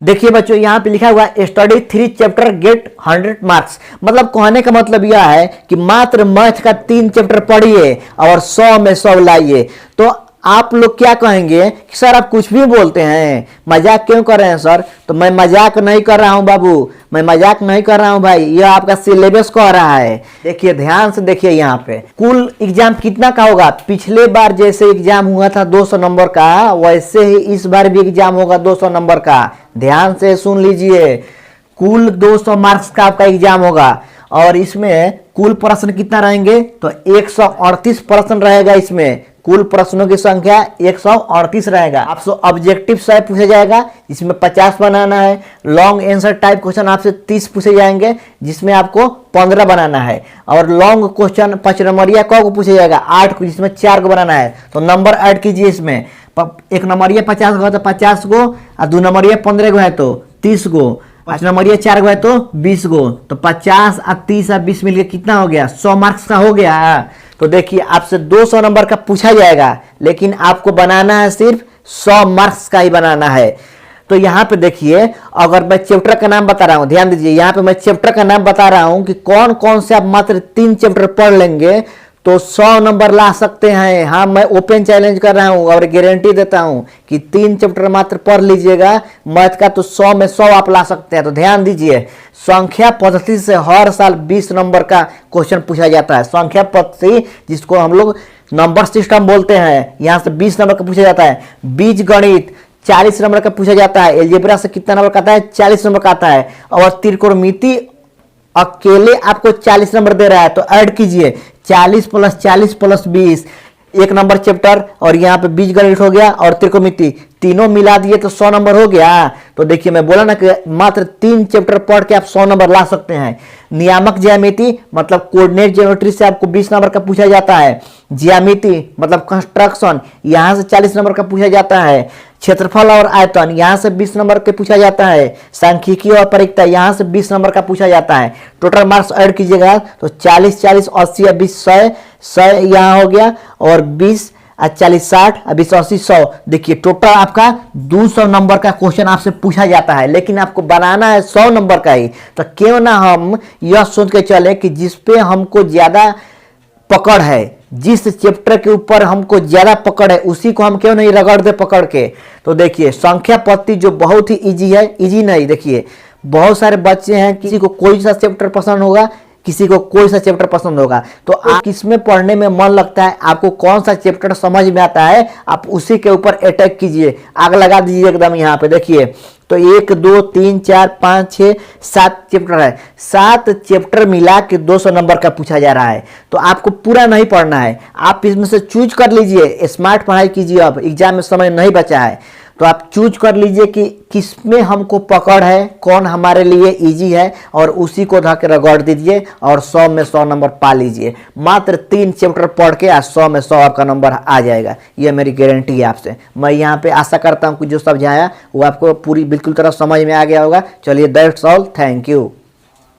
देखिए बच्चों, यहाँ पे लिखा हुआ है स्टडी 3 चैप्टर गेट 100 मार्क्स। मतलब कहने का मतलब यह है कि मात्र मैथ का 3 चैप्टर पढ़िए और 100 में 100 लाइए। तो आप लोग क्या कहेंगे कि सर आप कुछ भी बोलते हैं, मजाक क्यों कर रहे हैं सर? तो मैं मजाक नहीं कर रहा हूं बाबू, मैं मजाक नहीं कर रहा हूं भाई, यह आपका सिलेबस कह रहा है। देखिए ध्यान से देखिए, यहाँ पे कुल एग्जाम कितना का होगा? पिछले बार जैसे एग्जाम हुआ था 200 नंबर का, वैसे ही इस बार भी एग्जाम होगा 200 नंबर का। ध्यान से सुन लीजिए, कुल 200 मार्क्स का आपका एग्जाम होगा और इसमें कुल प्रश्न कितना रहेंगे? तो 138 प्रश्न रहेगा। इसमें कुल प्रश्नों की संख्या 138 रहेगा। आपसे ऑब्जेक्टिव 100 पूछा जाएगा, इसमें 50 बनाना है। लॉन्ग आंसर टाइप क्वेश्चन आपसे 30 पूछे जाएंगे, जिसमें आपको 15 बनाना है। और लॉन्ग क्वेश्चन 5 नंबरिया को पूछा जाएगा 8 को, जिसमें 4 को बनाना है। तो नंबर ऐड कीजिए इसमें, 1 नंबरिया 50 को है तो 50 को, और 2 नंबरिया 15 को है तो 30 को, 5 नंबरिया 4 को है तो 20 को। तो 50 और 30 और 20 मिलकर कितना हो गया? 100 मार्क्स का हो गया। तो देखिए आपसे 200 नंबर का पूछा जाएगा, लेकिन आपको बनाना है सिर्फ 100 मार्क्स का ही बनाना है। तो यहाँ पे देखिए, अगर मैं चैप्टर का नाम बता रहा हूँ, ध्यान दीजिए, यहाँ पे मैं चैप्टर का नाम बता रहा हूँ कि कौन कौन से आप मात्र 3 चैप्टर पढ़ लेंगे तो 100 नंबर ला सकते हैं। हाँ, मैं ओपन चैलेंज कर रहा हूँ और गारंटी देता हूँ कि 3 चैप्टर मात्र पढ़ लीजिएगा मैथ का, तो 100 में 100 आप ला सकते हैं। तो ध्यान दीजिए, संख्या पद्धति से हर साल 20 नंबर का क्वेश्चन पूछा जाता है। संख्या पद्धति, जिसको हम लोग नंबर सिस्टम बोलते हैं, यहाँ से 20 नंबर का पूछा जाता है। बीज गणित 40 नंबर का पूछा जाता है। एलजेब्रा से कितना नंबर का आता है? 40 नंबर का आता है। और त्रिकोणमिति अकेले आपको 40 नंबर दे रहा है, तो ऐड कीजिए 40 + 40 + 20, 1 नंबर चैप्टर। और यहाँ पे बीज गणित हो गया और त्रिकोणमिति, तीनों मिला दिए तो 100 नंबर हो गया। तो देखिए मैं बोला ना कि मात्र 3 चैप्टर पढ़ के आप 100 नंबर ला सकते हैं। नियामक ज्यामिति मतलब कोऑर्डिनेट ज्योमेट्री से आपको 20 नंबर का पूछा जाता है। ज्यामिति मतलब कंस्ट्रक्शन, यहाँ से 40 नंबर का पूछा जाता है। क्षेत्रफल और आयतन, यहाँ से 20 नंबर के पूछा जाता है। सांख्यिकी और परिकता, यहाँ से 20 नंबर का पूछा जाता है। टोटल मार्क्स ऐड कीजिएगा तो 40 40 80 और 20 100 यहाँ हो गया, और 20 और 40 60 और 20 80 100। देखिए टोटल आपका 200 नंबर का क्वेश्चन आपसे पूछा जाता है, लेकिन आपको बनाना है 100 नंबर का ही। तो क्यों ना हम यह सोच के चले कि जिसपे हमको ज्यादा पकड़ है, जिस चैप्टर के ऊपर हमको ज्यादा पकड़ है, उसी को हम क्यों नहीं रगड़ दे पकड़ के। तो देखिए संख्या पद्धति जो बहुत ही इजी है, इजी नहीं, देखिए बहुत सारे बच्चे हैं, किसी को कोई सा चैप्टर पसंद होगा, किसी को कोई सा चैप्टर पसंद होगा। तो आप किसमें पढ़ने में मन लगता है, आपको कौन सा चैप्टर समझ में आता है, आप उसी के ऊपर अटैक कीजिए, आग लगा दीजिए एकदम। यहाँ पे देखिए तो 1 2 3 4 5 6 7 चैप्टर है, 7 चैप्टर मिला के 200 नंबर का पूछा जा रहा है। तो आपको पूरा नहीं पढ़ना है, आप इसमें से चूज कर लीजिए। स्मार्ट पढ़ाई कीजिए, अब एग्जाम में समय नहीं बचा है, तो आप चूज कर लीजिए कि किसमें हमको पकड़ है, कौन हमारे लिए इजी है, और उसी को धके रगड़ दीजिए और 100 में 100 नंबर पा लीजिए। मात्र 3 चैप्टर पढ़ के आज 100 में 100 आपका नंबर आ जाएगा, ये मेरी गारंटी है आपसे। मैं यहाँ पे आशा करता हूँ कि जो समझाया वो आपको पूरी बिल्कुल तरह समझ में आ गया होगा। चलिए दैट्स ऑल, थैंक यू।